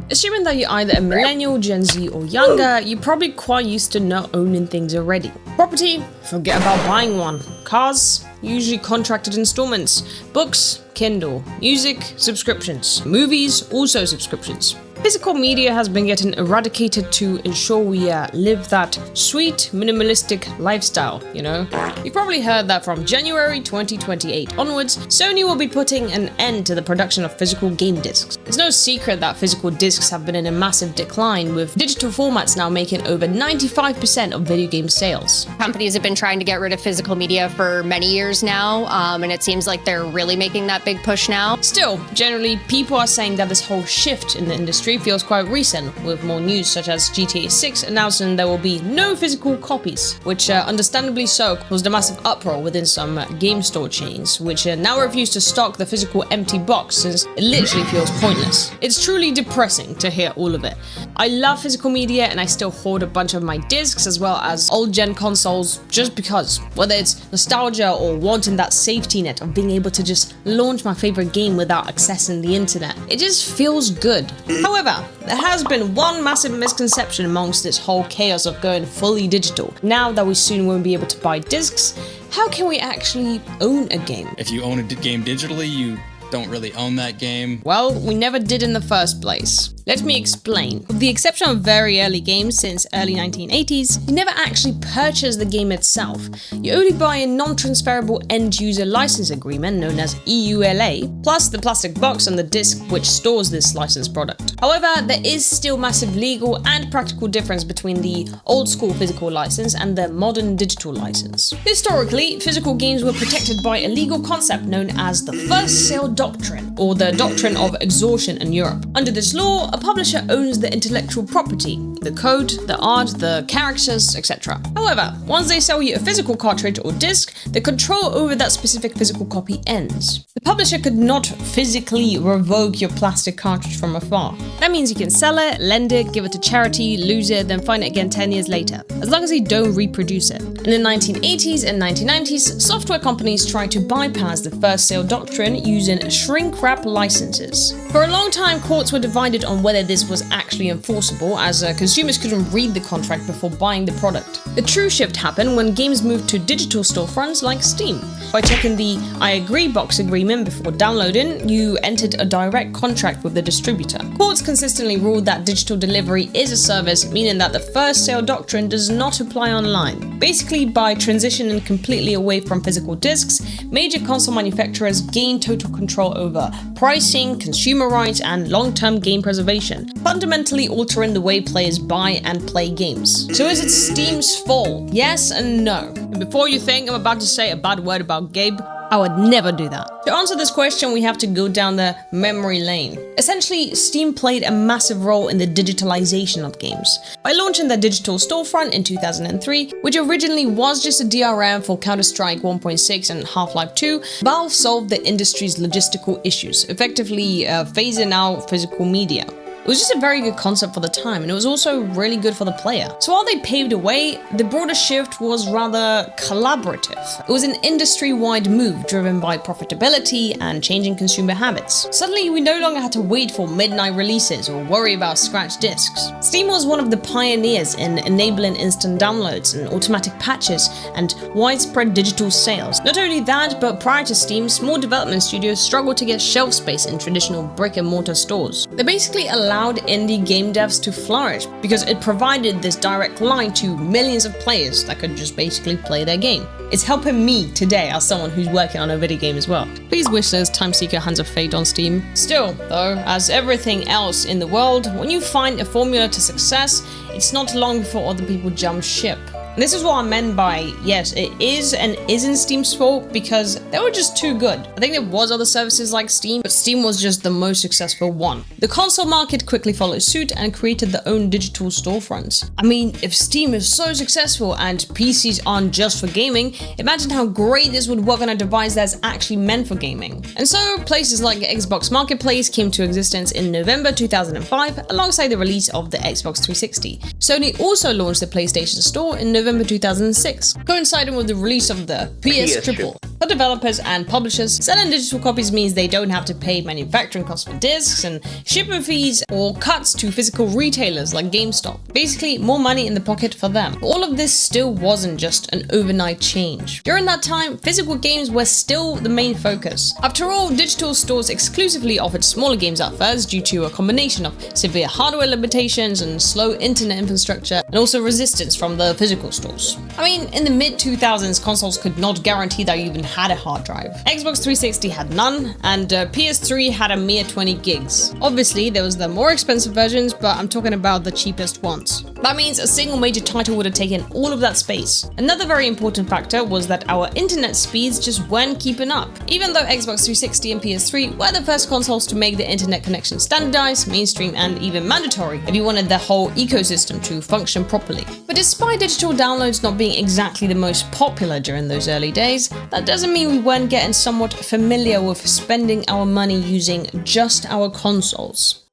Assuming that you're either a millennial, Gen Z, or younger, you're probably quite used to not owning things already. Property? Forget about buying one. Cars? Usually contracted installments. Books? Kindle. Music? Subscriptions. Movies? Also subscriptions. Physical media has been getting eradicated to ensure we live that sweet, minimalistic lifestyle, you know? You've probably heard that from January 2028 onwards, Sony will be putting an end to the production of physical game discs. It's no secret that physical discs have been in a massive decline, with digital formats now making over 95% of video game sales. Companies have been trying to get rid of physical media for many years now, and it seems like they're really making that big push now. Still, generally, people are saying that this whole shift in the industry feels quite recent, with more news such as GTA 6 announcing there will be no physical copies, which understandably so caused a massive uproar within some game store chains, which now refuse to stock the physical empty box since it literally feels pointless. It's truly depressing to hear all of it. I love physical media and I still hoard a bunch of my discs as well as old gen consoles just because, whether it's nostalgia or wanting that safety net of being able to just launch my favorite game without accessing the internet, it just feels good. However, there has been one massive misconception amongst this whole chaos of going fully digital. Now that we soon won't be able to buy discs, how can we actually own a game? If you own a game digitally, you don't really own that game. Well, we never did in the first place. Let me explain. With the exception of very early games since early 1980s, you never actually purchase the game itself. You only buy a non-transferable end-user license agreement known as EULA, plus the plastic box and the disc which stores this licensed product. However, there is still massive legal and practical difference between the old-school physical license and the modern digital license. Historically, physical games were protected by a legal concept known as the first sale doctrine, or the doctrine of exhaustion in Europe. Under this law, a publisher owns the intellectual property, the code, the art, the characters, etc. However, once they sell you a physical cartridge or disc, the control over that specific physical copy ends. The publisher could not physically revoke your plastic cartridge from afar. That means you can sell it, lend it, give it to charity, lose it, then find it again 10 years later, as long as you don't reproduce it. In the 1980s and 1990s, software companies tried to bypass the first sale doctrine using shrink-wrap licenses. For a long time, courts were divided on whether this was actually enforceable, as consumers couldn't read the contract before buying the product. The true shift happened when games moved to digital storefronts like Steam. By checking the I agree box agreement before downloading, you entered a direct contract with the distributor. Courts consistently ruled that digital delivery is a service, meaning that the first sale doctrine does not apply online. Basically, by transitioning completely away from physical discs, major console manufacturers gained total control over pricing, consumer rights, and long-term game preservation, fundamentally altering the way players buy and play games. So is it Steam's fault? Yes and no. And before you think I'm about to say a bad word about Gabe, I would never do that. To answer this question, we have to go down the memory lane. Essentially, Steam played a massive role in the digitalization of games. By launching their digital storefront in 2003, which originally was just a DRM for Counter-Strike 1.6 and Half-Life 2, Valve solved the industry's logistical issues, effectively phasing out physical media. It was just a very good concept for the time, and it was also really good for the player. So while they paved the way, the broader shift was rather collaborative. It was an industry-wide move driven by profitability and changing consumer habits. Suddenly, we no longer had to wait for midnight releases or worry about scratched discs. Steam was one of the pioneers in enabling instant downloads and automatic patches and widespread digital sales. Not only that, but prior to Steam, small development studios struggled to get shelf space in traditional brick-and-mortar stores. They basically allowed indie game devs to flourish because it provided this direct line to millions of players that could just basically play their game. It's helping me today as someone who's working on a video game as well. Please wish there's Time Seeker Hands of Fate on Steam. Still, though, as everything else in the world, when you find a formula to success, it's not long before other people jump ship. And this is what I meant by, yes, it is and isn't Steam's fault, because they were just too good. I think there was other services like Steam, but Steam was just the most successful one. The console market quickly followed suit and created their own digital storefronts. I mean, if Steam is so successful and PCs aren't just for gaming, imagine how great this would work on a device that's actually meant for gaming. And so places like Xbox Marketplace came to existence in November 2005 alongside the release of the Xbox 360. Sony also launched the PlayStation Store in November 2006, coinciding with the release of the PS Triple. For developers and publishers, selling digital copies means they don't have to pay manufacturing costs for discs and shipping fees or cuts to physical retailers like GameStop. Basically, more money in the pocket for them. But all of this still wasn't just an overnight change. During that time, physical games were still the main focus. After all, digital stores exclusively offered smaller games at first due to a combination of severe hardware limitations and slow internet infrastructure, and also resistance from the physical stores. I mean, in the mid-2000s, consoles could not guarantee that you even had a hard drive. Xbox 360 had none, and PS3 had a mere 20 gigs. Obviously, there was the more expensive versions, but I'm talking about the cheapest ones. That means a single major title would have taken all of that space. Another very important factor was that our internet speeds just weren't keeping up. Even though Xbox 360 and PS3 were the first consoles to make the internet connection standardized, mainstream, and even mandatory if you wanted the whole ecosystem to function properly. But despite digital downloads not being exactly the most popular during those early days, that doesn't mean we weren't getting somewhat familiar with spending our money using just our consoles.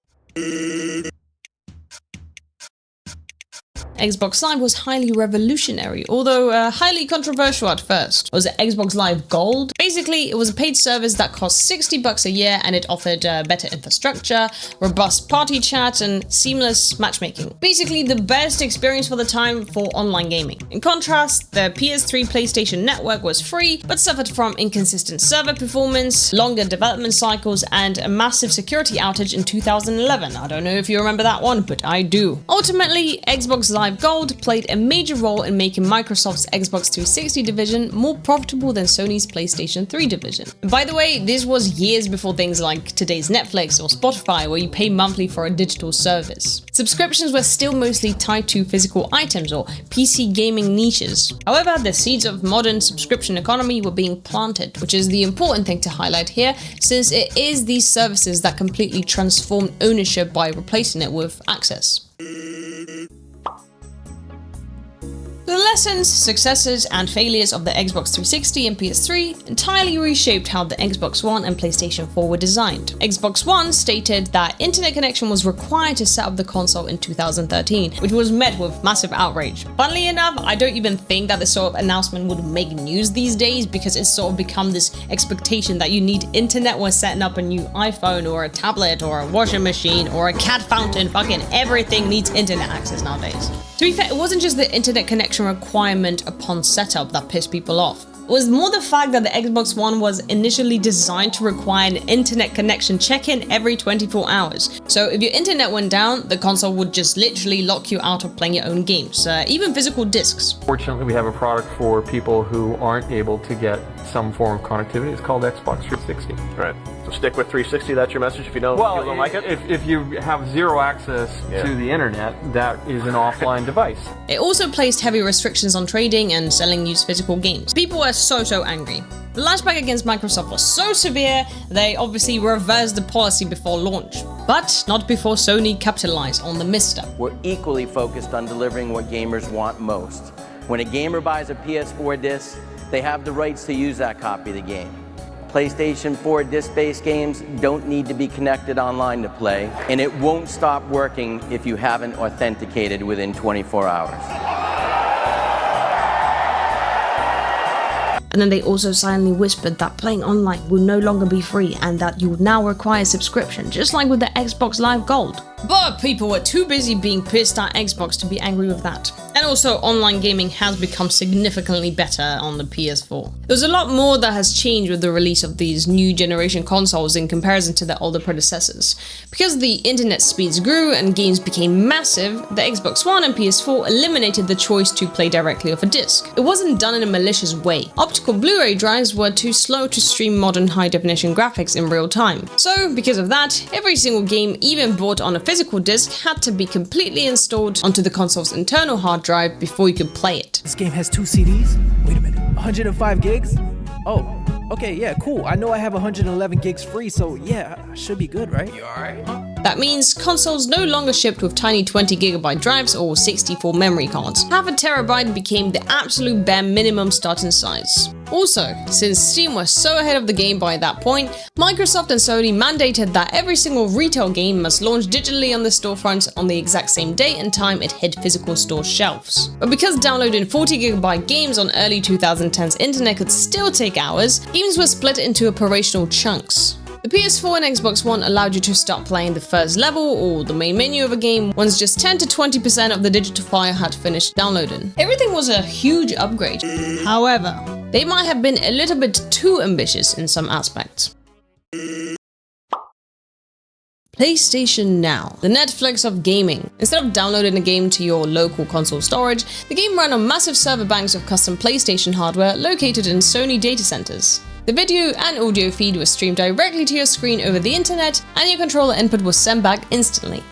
Xbox Live was highly revolutionary, although highly controversial at first. Was it Xbox Live Gold? Basically, it was a paid service that cost $60 a year and it offered better infrastructure, robust party chat, and seamless matchmaking. Basically, the best experience for the time for online gaming. In contrast, the PS3 PlayStation Network was free, but suffered from inconsistent server performance, longer development cycles, and a massive security outage in 2011. I don't know if you remember that one, but I do. Ultimately, Xbox Live Gold played a major role in making Microsoft's Xbox 360 division more profitable than Sony's PlayStation 3 division. And by the way, this was years before things like today's Netflix or Spotify, where you pay monthly for a digital service. Subscriptions were still mostly tied to physical items or PC gaming niches. However, the seeds of modern subscription economy were being planted, which is the important thing to highlight here, since it is these services that completely transformed ownership by replacing it with access. The lessons, successes, and failures of the Xbox 360 and PS3 entirely reshaped how the Xbox One and PlayStation 4 were designed. Xbox One stated that internet connection was required to set up the console in 2013, which was met with massive outrage. Funnily enough, I don't even think that this sort of announcement would make news these days, because it's sort of become this expectation that you need internet when setting up a new iPhone or a tablet or a washing machine or a cat fountain. Fucking everything needs internet access nowadays. To be fair, it wasn't just the internet connection requirement upon setup that pissed people off. It was more the fact that the Xbox One was initially designed to require an internet connection check-in every 24 hours. So if your internet went down, the console would just literally lock you out of playing your own games, even physical discs. Fortunately, we have a product for people who aren't able to get some form of connectivity. It's called Xbox 360. Right. So stick with 360, that's your message if you don't, like it? If you have zero access to the internet, that is an offline device. It also placed heavy restrictions on trading and selling used physical games. People were so angry. The lashback against Microsoft was so severe, they obviously reversed the policy before launch. But not before Sony capitalized on the misstep. We're equally focused on delivering what gamers want most. When a gamer buys a PS4 disc, they have the rights to use that copy of the game. PlayStation 4 disc-based games don't need to be connected online to play, and it won't stop working if you haven't authenticated within 24 hours. And then they also silently whispered that playing online will no longer be free and that you would now require a subscription, just like with the Xbox Live Gold. But people were too busy being pissed at Xbox to be angry with that. And also, online gaming has become significantly better on the PS4. There's a lot more that has changed with the release of these new generation consoles in comparison to their older predecessors. Because the internet speeds grew and games became massive, the Xbox One and PS4 eliminated the choice to play directly off a disc. It wasn't done in a malicious way. Optical Blu-ray drives were too slow to stream modern high-definition graphics in real time. So, because of that, every single game, even bought on a physical disc, had to be completely installed onto the console's internal hard drive before you could play it. This game has 2 CDs? Wait a minute, 105 gigs? Oh, okay, yeah, cool. I know I have 111 gigs free, so yeah, I should be good, right? You alright? Huh? That means consoles no longer shipped with tiny 20GB drives or 64 memory cards. Half a terabyte became the absolute bare minimum starting size. Also, since Steam was so ahead of the game by that point, Microsoft and Sony mandated that every single retail game must launch digitally on the storefronts on the exact same date and time it hit physical store shelves. But because downloading 40GB games on early 2010s internet could still take hours, games were split into operational chunks. The PS4 and Xbox One allowed you to start playing the first level or the main menu of a game once just 10 to 20% of the digital file had finished downloading. Everything was a huge upgrade. However, they might have been a little bit too ambitious in some aspects. PlayStation Now, the Netflix of gaming. Instead of downloading a game to your local console storage, the game ran on massive server banks of custom PlayStation hardware located in Sony data centers. The video and audio feed was streamed directly to your screen over the internet, and your controller input was sent back instantly.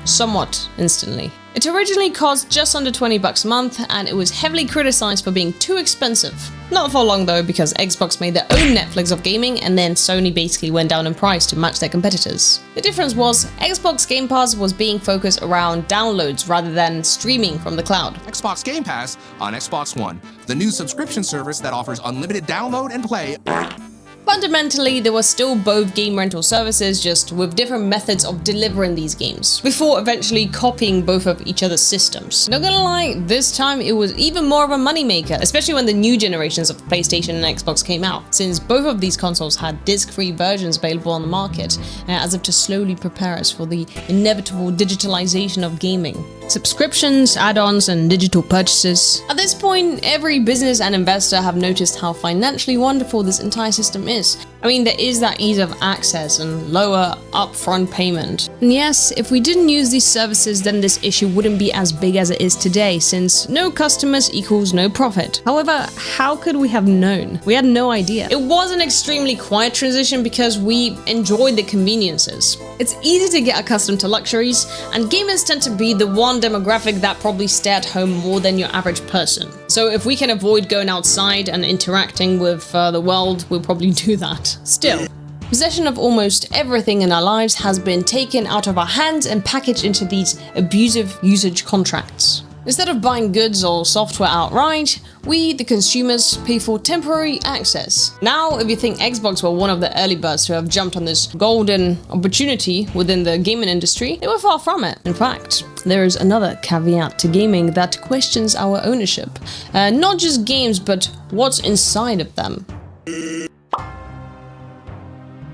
Somewhat instantly. It originally cost just under $20 a month, and it was heavily criticized for being too expensive. Not for long though, because Xbox made their own Netflix of gaming, and then Sony basically went down in price to match their competitors. The difference was, Xbox Game Pass was being focused around downloads rather than streaming from the cloud. Xbox Game Pass on Xbox One, the new subscription service that offers unlimited download and play. Fundamentally, there were still both game rental services, just with different methods of delivering these games, before eventually copying both of each other's systems. Not gonna lie, this time it was even more of a moneymaker, especially when the new generations of PlayStation and Xbox came out, since both of these consoles had disc-free versions available on the market, as if to slowly prepare us for the inevitable digitalization of gaming. Subscriptions, add-ons, and digital purchases. At this point, every business and investor have noticed how financially wonderful this entire system is. I mean, there is that ease of access and lower upfront payment. And yes, if we didn't use these services, then this issue wouldn't be as big as it is today, since no customers equals no profit. However, how could we have known? We had no idea. It was an extremely quiet transition because we enjoyed the conveniences. It's easy to get accustomed to luxuries, and gamers tend to be the one demographic that probably stay at home more than your average person. So if we can avoid going outside and interacting with the world, we'll probably do that. Still, possession of almost everything in our lives has been taken out of our hands and packaged into these abusive usage contracts. Instead of buying goods or software outright, we, the consumers, pay for temporary access. Now, if you think Xbox were one of the early birds to have jumped on this golden opportunity within the gaming industry, they were far from it. In fact, there is another caveat to gaming that questions our ownership. Not just games, but what's inside of them.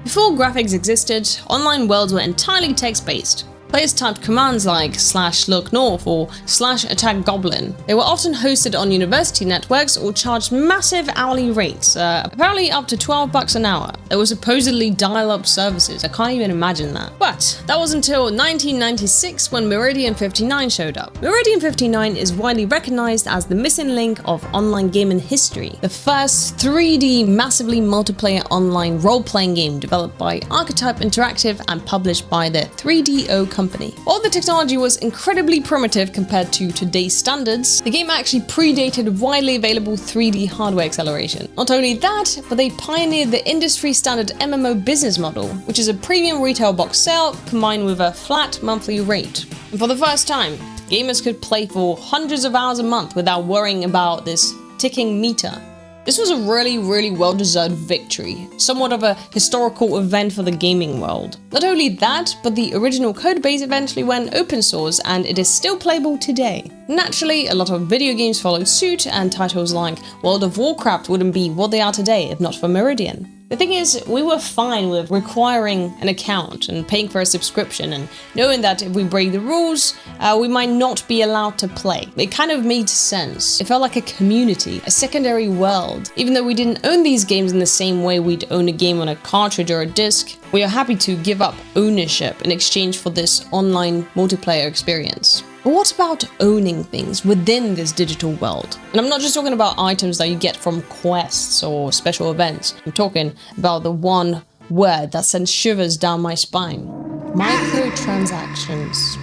Before graphics existed, online worlds were entirely text-based. Players typed commands like /look north or /attack goblin. They were often hosted on university networks or charged massive hourly rates, apparently up to $12 an hour. There were supposedly dial-up services, I can't even imagine that. But that was until 1996 when Meridian 59 showed up. Meridian 59 is widely recognized as the missing link of online gaming history. The first 3D massively multiplayer online role-playing game developed by Archetype Interactive and published by the 3DO company. While the technology was incredibly primitive compared to today's standards, the game actually predated widely available 3D hardware acceleration. Not only that, but they pioneered the industry-standard MMO business model, which is a premium retail box sale combined with a flat monthly rate. And for the first time, gamers could play for hundreds of hours a month without worrying about this ticking meter. This was a really well-deserved victory, somewhat of a historical event for the gaming world. Not only that, but the original codebase eventually went open source and it is still playable today. Naturally, a lot of video games followed suit, and titles like World of Warcraft wouldn't be what they are today if not for Meridian. The thing is, we were fine with requiring an account and paying for a subscription and knowing that if we break the rules, we might not be allowed to play. It kind of made sense. It felt like a community, a secondary world. Even though we didn't own these games in the same way we'd own a game on a cartridge or a disc, we are happy to give up ownership in exchange for this online multiplayer experience. But what about owning things within this digital world? And I'm not just talking about items that you get from quests or special events. I'm talking about the one word that sends shivers down my spine. Microtransactions.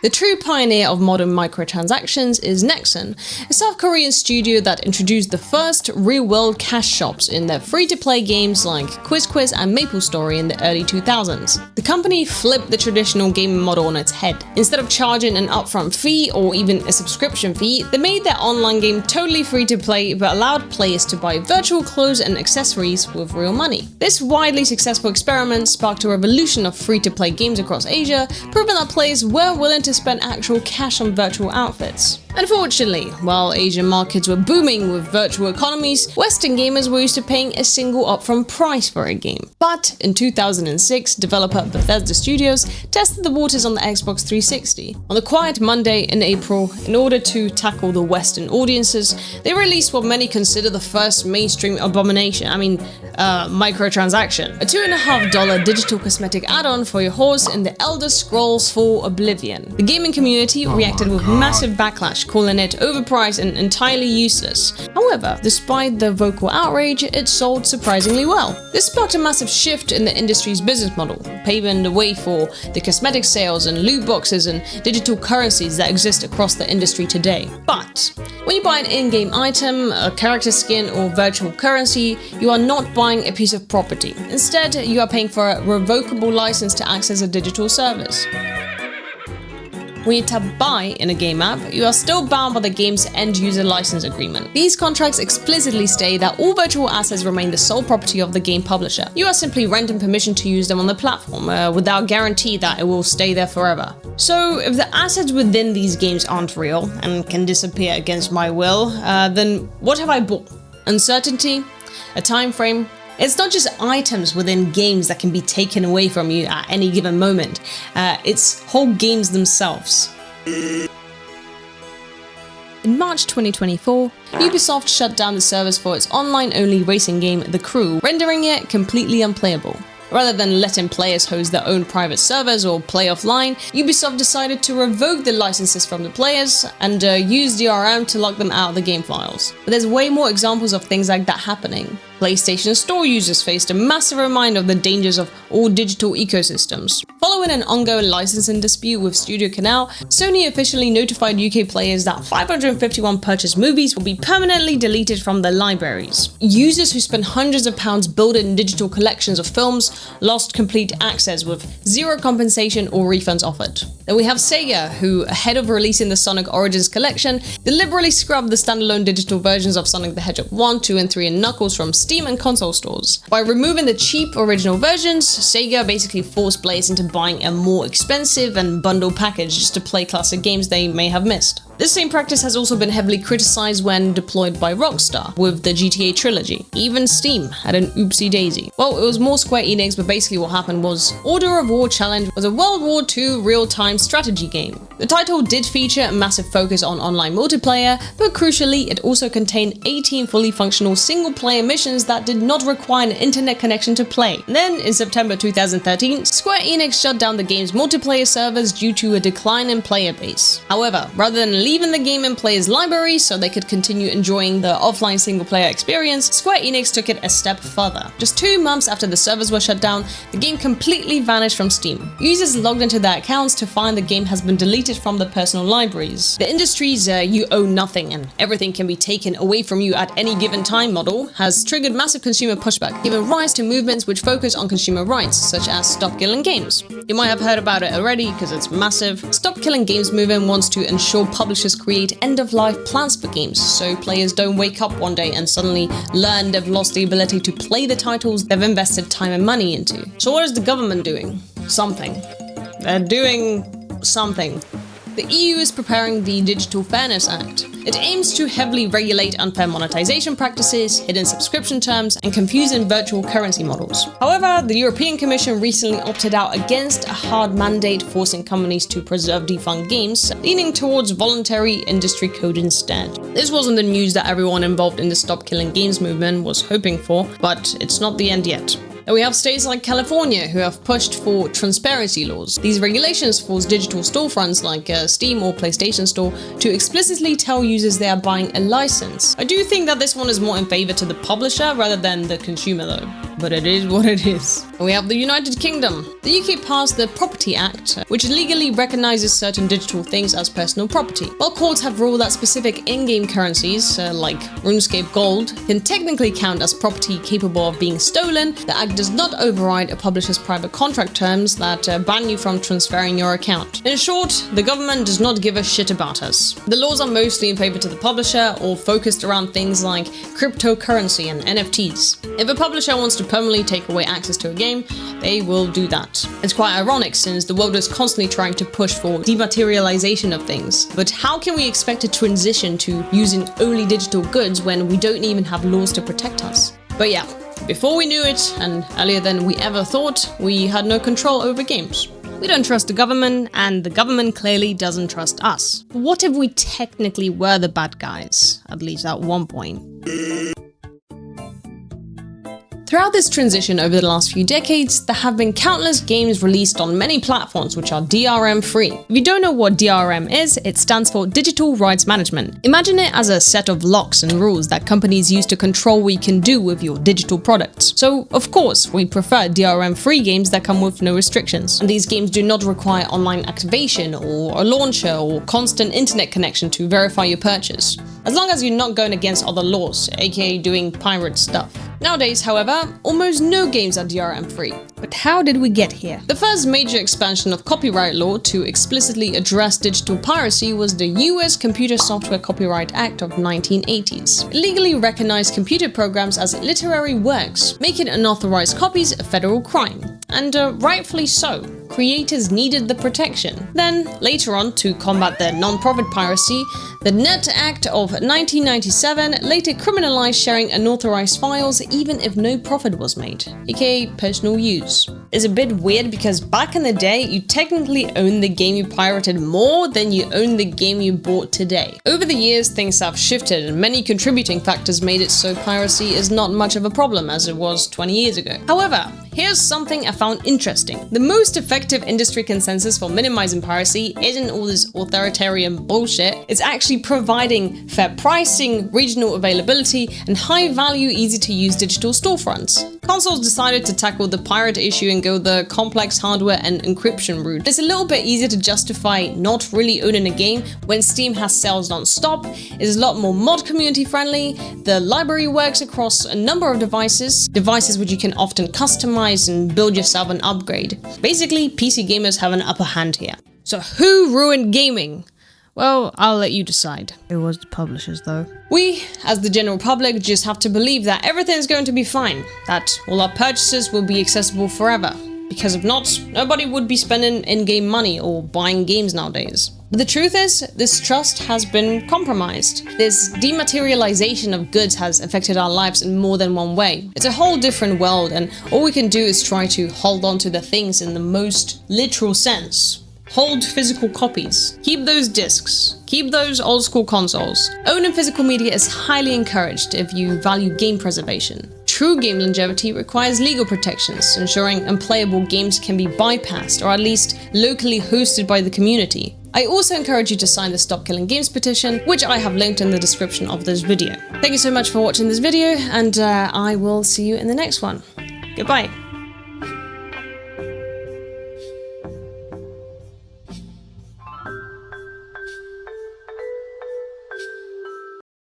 The true pioneer of modern microtransactions is Nexon, a South Korean studio that introduced the first real-world cash shops in their free-to-play games like Quiz and MapleStory in the early 2000s. The company flipped the traditional gaming model on its head. Instead of charging an upfront fee or even a subscription fee, they made their online game totally free-to-play but allowed players to buy virtual clothes and accessories with real money. This widely successful experiment sparked a revolution of free-to-play games across Asia, proving that players were willing to spend actual cash on virtual outfits. Unfortunately, while Asian markets were booming with virtual economies, Western gamers were used to paying a single upfront price for a game. But in 2006, developer Bethesda Studios tested the waters on the Xbox 360. On the quiet Monday in April, in order to tackle the Western audiences, they released what many consider the first mainstream abomination, microtransaction. A $2.50 digital cosmetic add-on for your horse in the Elder Scrolls IV Oblivion. The gaming community reacted with massive backlash, calling it overpriced and entirely useless. However, despite the vocal outrage, it sold surprisingly well. This sparked a massive shift in the industry's business model, paving the way for the cosmetic sales and loot boxes and digital currencies that exist across the industry today. But when you buy an in-game item, a character skin, or virtual currency, you are not buying a piece of property. Instead, you are paying for a revocable license to access a digital service. When you tap buy in a game app, you are still bound by the game's end-user license agreement. These contracts explicitly state that all virtual assets remain the sole property of the game publisher. You are simply renting permission to use them on the platform, without guarantee that it will stay there forever. So if the assets within these games aren't real and can disappear against my will, then what have I bought? Uncertainty? A time frame? It's not just items within games that can be taken away from you at any given moment, it's whole games themselves. In March 2024, Ubisoft shut down the servers for its online-only racing game The Crew, rendering it completely unplayable. Rather than letting players host their own private servers or play offline, Ubisoft decided to revoke the licenses from the players and use DRM to lock them out of the game files. But there's way more examples of things like that happening. PlayStation Store users faced a massive reminder of the dangers of all digital ecosystems. Following an ongoing licensing dispute with Studio Canal, Sony officially notified UK players that 551 purchased movies will be permanently deleted from their libraries. Users who spent hundreds of pounds building digital collections of films lost complete access with zero compensation or refunds offered. Then we have Sega, who, ahead of releasing the Sonic Origins collection, deliberately scrubbed the standalone digital versions of Sonic the Hedgehog 1, 2, and 3 and Knuckles from Steam and console stores. By removing the cheap original versions, Sega basically forced players into buying a more expensive and bundled package just to play classic games they may have missed. This same practice has also been heavily criticized when deployed by Rockstar with the GTA trilogy. Even Steam had an oopsie daisy. Well, it was more Square Enix, but basically what happened was Order of War Challenge was a World War II real-time strategy game. The title did feature a massive focus on online multiplayer, but crucially, it also contained 18 fully functional single-player missions that did not require an internet connection to play. And then, in September 2013, Square Enix shut down the game's multiplayer servers due to a decline in player base. However, rather than leaving the game in players' libraries so they could continue enjoying the offline single-player experience, Square Enix took it a step further. Just 2 months after the servers were shut down, the game completely vanished from Steam. Users logged into their accounts to find the game has been deleted from their personal libraries. The industry's you own nothing and everything can be taken away from you at any given time model has triggered massive consumer pushback, giving rise to movements which focus on consumer rights, such as Stop Killing Games. You might have heard about it already because it's massive. Stop Killing Games movement wants to ensure publishers create end-of-life plans for games, so players don't wake up one day and suddenly learn they've lost the ability to play the titles they've invested time and money into. So what is the government doing? Something. They're doing something. The EU is preparing the Digital Fairness Act. It aims to heavily regulate unfair monetization practices, hidden subscription terms, and confusing virtual currency models. However, the European Commission recently opted out against a hard mandate forcing companies to preserve defunct games, leaning towards voluntary industry code instead. This wasn't the news that everyone involved in the Stop Killing Games movement was hoping for, but it's not the end yet. And we have states like California who have pushed for transparency laws. These regulations force digital storefronts like Steam or PlayStation Store to explicitly tell users they are buying a license. I do think that this one is more in favor to the publisher rather than the consumer though. But it is what it is. And we have the United Kingdom. The UK passed the Property Act, which legally recognizes certain digital things as personal property. While courts have ruled that specific in-game currencies, like RuneScape Gold, can technically count as property capable of being stolen, the act does not override a publisher's private contract terms that ban you from transferring your account. In short, the government does not give a shit about us. The laws are mostly in favor to the publisher or focused around things like cryptocurrency and NFTs. If a publisher wants to permanently take away access to a game, they will do that. It's quite ironic since the world is constantly trying to push for dematerialization of things. But how can we expect a transition to using only digital goods when we don't even have laws to protect us? But yeah, before we knew it, and earlier than we ever thought, we had no control over games. We don't trust the government, and the government clearly doesn't trust us. What if we technically were the bad guys? At least at one point. Throughout this transition over the last few decades, there have been countless games released on many platforms which are DRM free. If you don't know what DRM is, it stands for Digital Rights Management. Imagine it as a set of locks and rules that companies use to control what you can do with your digital products. So, of course, we prefer DRM free games that come with no restrictions. And these games do not require online activation or a launcher or constant internet connection to verify your purchase. As long as you're not going against other laws, aka doing pirate stuff. Nowadays, however, almost no games are DRM free. But how did we get here? The first major expansion of copyright law to explicitly address digital piracy was the US Computer Software Copyright Act of 1980s. It legally recognized computer programs as literary works, making unauthorized copies a federal crime. And rightfully so. Creators needed the protection. Then, later on, to combat the non-profit piracy, the Net Act of 1997 later criminalized sharing unauthorized files even if no profit was made, aka personal use. It's a bit weird because back in the day, you technically owned the game you pirated more than you own the game you bought today. Over the years, things have shifted and many contributing factors made it so piracy is not much of a problem as it was 20 years ago. However, here's something I found interesting. The most effective industry consensus for minimizing piracy isn't all this authoritarian bullshit. It's actually providing fair pricing, regional availability, and high-value, easy-to-use digital storefronts. Consoles decided to tackle the pirate issue and go the complex hardware and encryption route. It's a little bit easier to justify not really owning a game when Steam has sales non-stop, is a lot more mod community friendly, the library works across a number of devices which you can often customize and build yourself and upgrade. Basically, PC gamers have an upper hand here. So who ruined gaming? Well, I'll let you decide. It was the publishers though. We, as the general public, just have to believe that everything's going to be fine, that all our purchases will be accessible forever. Because if not, nobody would be spending in-game money or buying games nowadays. But the truth is, this trust has been compromised. This dematerialization of goods has affected our lives in more than one way. It's a whole different world, and all we can do is try to hold on to the things in the most literal sense. Hold physical copies. Keep those discs. Keep those old school consoles. Owning physical media is highly encouraged if you value game preservation. True game longevity requires legal protections, ensuring unplayable games can be bypassed or at least locally hosted by the community. I also encourage you to sign the Stop Killing Games petition, which I have linked in the description of this video. Thank you so much for watching this video, and I will see you in the next one. Goodbye.